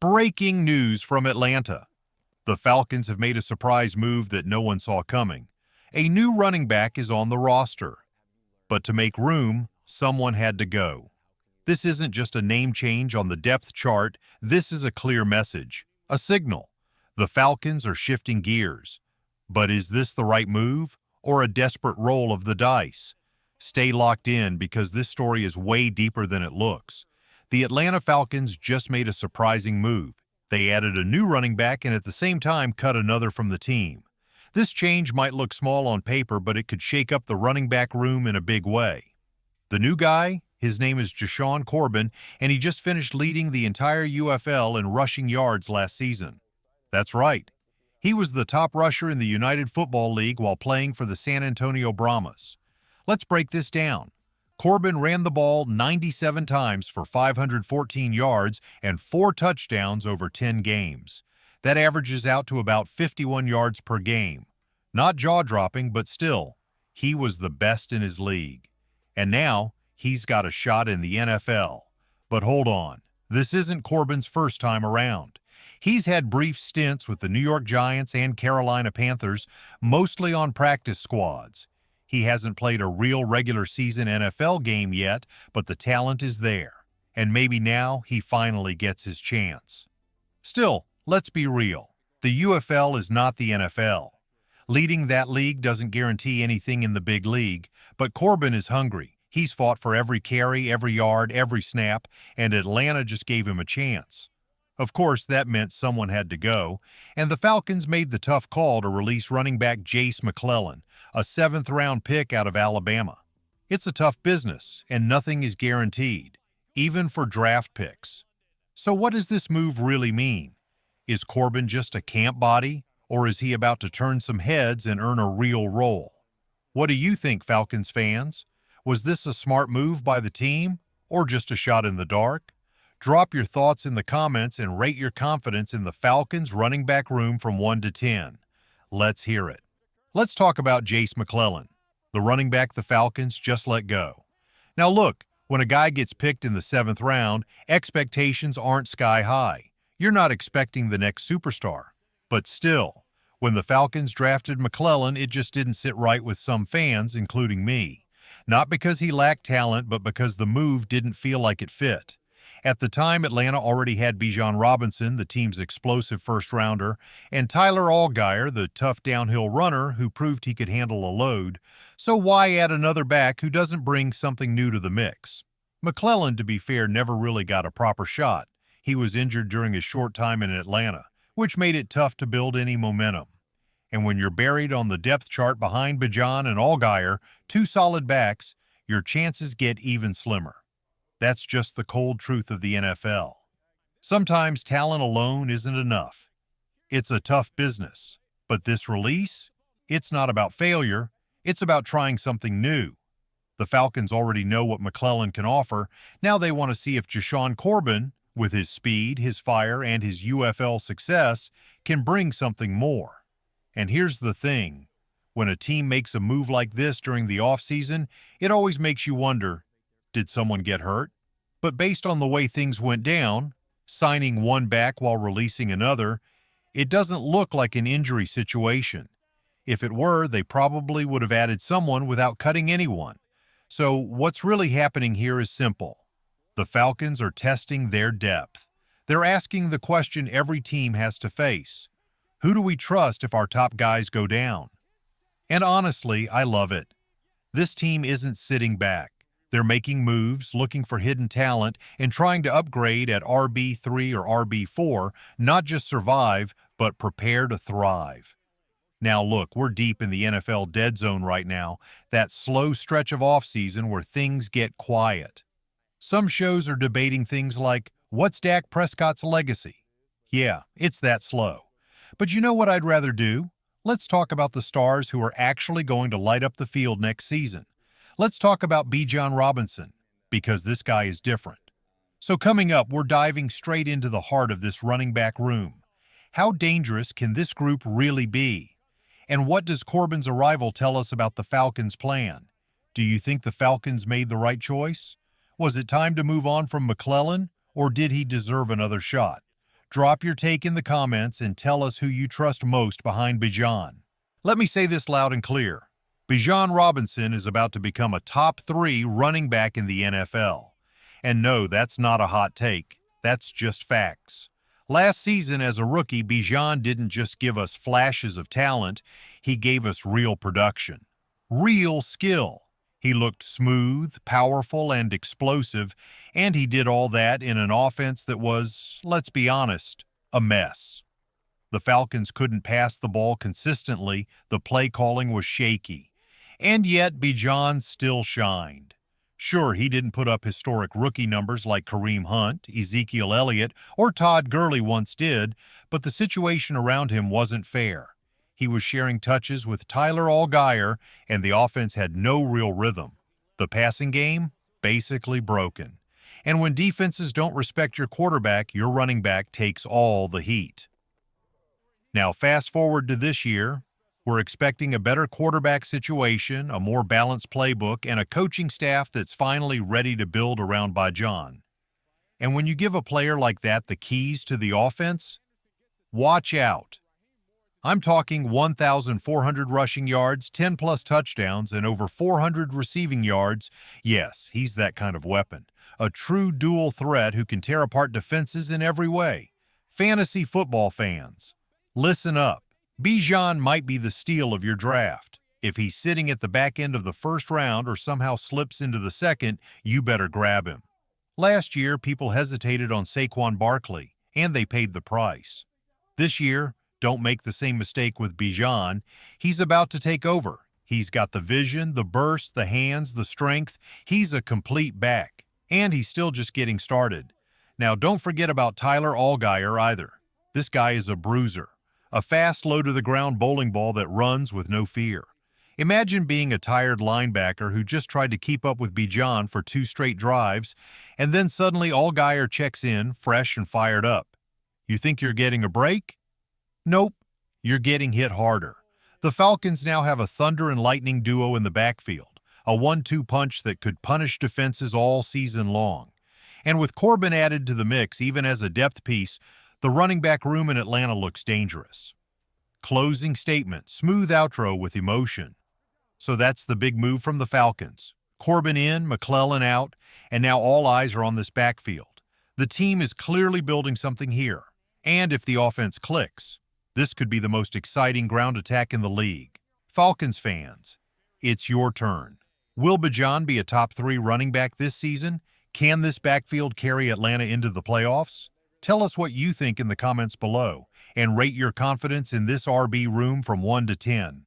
Breaking news from Atlanta. The Falcons have made a surprise move that no one saw coming. A new running back is on the roster. But to make room, someone had to go. This isn't just a name change on the depth chart, this is a clear message, a signal. The Falcons are shifting gears. But is this the right move, or a desperate roll of the dice? Stay locked in because this story is way deeper than it looks. The Atlanta Falcons just made a surprising move. They added a new running back and at the same time cut another from the team. This change might look small on paper, but it could shake up the running back room in a big way. The new guy, his name is Jashawn Corbin, and he just finished leading the entire UFL in rushing yards last season. That's right. He was the top rusher in the United Football League while playing for the San Antonio Brahmas. Let's break this down. Corbin ran the ball 97 times for 514 yards and 4 touchdowns over 10 games. That averages out to about 51 yards per game. Not jaw-dropping, but still, he was the best in his league. And now, he's got a shot in the NFL. But hold on, this isn't Corbin's first time around. He's had brief stints with the New York Giants and Carolina Panthers, mostly on practice squads. He hasn't played a real regular season NFL game yet, but the talent is there. And maybe now he finally gets his chance. Still, let's be real. The UFL is not the NFL. Leading that league doesn't guarantee anything in the big league, but Corbin is hungry. He's fought for every carry, every yard, every snap, and Atlanta just gave him a chance. Of course, that meant someone had to go, and the Falcons made the tough call to release running back Jace Mlelen, a 7th-round pick out of Alabama. It's a tough business, and nothing is guaranteed, even for draft picks. So what does this move really mean? Is Corbin just a camp body, or is he about to turn some heads and earn a real role? What do you think, Falcons fans? Was this a smart move by the team, or just a shot in the dark? Drop your thoughts in the comments and rate your confidence in the Falcons running back room from 1 to 10. Let's hear it. Let's talk about Jace Mlelen, the running back the Falcons just let go. Now look, when a guy gets picked in the 7th round, expectations aren't sky high. You're not expecting the next superstar. But still, when the Falcons drafted Mlelen, it just didn't sit right with some fans, including me. Not because he lacked talent, but because the move didn't feel like it fit. At the time, Atlanta already had Bijan, the team's explosive first-rounder, and Tyler Allgeier, the tough downhill runner who proved he could handle a load. So why add another back who doesn't bring something new to the mix? Mlelen, to be fair, never really got a proper shot. He was injured during his short time in Atlanta, which made it tough to build any momentum. And when you're buried on the depth chart behind Bijan and Allgeier, 2 solid backs, your chances get even slimmer. That's just the cold truth of the NFL. Sometimes talent alone isn't enough. It's a tough business. But this release, it's not about failure. It's about trying something new. The Falcons already know what Mlelen can offer. Now they want to see if Jashawn Corbin, with his speed, his fire, and his UFL success, can bring something more. And here's the thing. When a team makes a move like this during the offseason, it always makes you wonder, did someone get hurt? But based on the way things went down, signing one back while releasing another, it doesn't look like an injury situation. If it were, they probably would have added someone without cutting anyone. So what's really happening here is simple. The Falcons are testing their depth. They're asking the question every team has to face. Who do we trust if our top guys go down? And honestly, I love it. This team isn't sitting back. They're making moves, looking for hidden talent, and trying to upgrade at RB3 or RB4, not just survive, but prepare to thrive. Now look, we're deep in the NFL dead zone right now, that slow stretch of offseason where things get quiet. Some shows are debating things like, what's Dak Prescott's legacy? Yeah, it's that slow. But you know what I'd rather do? Let's talk about the stars who are actually going to light up the field next season. Let's talk about Bijan, because this guy is different. So coming up, we're diving straight into the heart of this running back room. How dangerous can this group really be? And what does Corbin's arrival tell us about the Falcons' plan? Do you think the Falcons made the right choice? Was it time to move on from Mlelen, or did he deserve another shot? Drop your take in the comments and tell us who you trust most behind Bijan. Let me say this loud and clear. Bijan Robinson is about to become a top 3 running back in the NFL. And no, that's not a hot take. That's just facts. Last season as a rookie, Bijan didn't just give us flashes of talent, he gave us real production. Real skill. He looked smooth, powerful, and explosive, and he did all that in an offense that was, let's be honest, a mess. The Falcons couldn't pass the ball consistently, the play calling was shaky. And yet Bijan still shined. Sure, he didn't put up historic rookie numbers like Kareem Hunt, Ezekiel Elliott, or Todd Gurley once did, but the situation around him wasn't fair. He was sharing touches with Tyler Allgeier, and the offense had no real rhythm. The passing game, basically broken. And when defenses don't respect your quarterback, your running back takes all the heat. Now, fast forward to this year, we're expecting a better quarterback situation, a more balanced playbook, and a coaching staff that's finally ready to build around Bijan. And when you give a player like that the keys to the offense, watch out. I'm talking 1,400 rushing yards, 10-plus touchdowns, and over 400 receiving yards. Yes, he's that kind of weapon. A true dual threat who can tear apart defenses in every way. Fantasy football fans, listen up. Bijan might be the steal of your draft. If he's sitting at the back end of the first round or somehow slips into the second, you better grab him. Last year, people hesitated on Saquon Barkley, and they paid the price. This year, don't make the same mistake with Bijan. He's about to take over. He's got the vision, the burst, the hands, the strength. He's a complete back, and he's still just getting started. Now, don't forget about Tyler Allgeier either. This guy is a bruiser. A fast, low-to-the-ground bowling ball that runs with no fear. Imagine being a tired linebacker who just tried to keep up with Bijan for 2 straight drives, and then suddenly Allgeier checks in, fresh and fired up. You think you're getting a break? Nope, you're getting hit harder. The Falcons now have a thunder and lightning duo in the backfield, a 1-2 punch that could punish defenses all season long. And with Corbin added to the mix, even as a depth piece, the running back room in Atlanta looks dangerous. Closing statement, smooth outro with emotion. So that's the big move from the Falcons. Corbin in, Mlelen out, and now all eyes are on this backfield. The team is clearly building something here. And if the offense clicks, this could be the most exciting ground attack in the league. Falcons fans, it's your turn. Will Bijan be a top 3 running back this season? Can this backfield carry Atlanta into the playoffs? Tell us what you think in the comments below, and rate your confidence in this RB room from 1 to 10.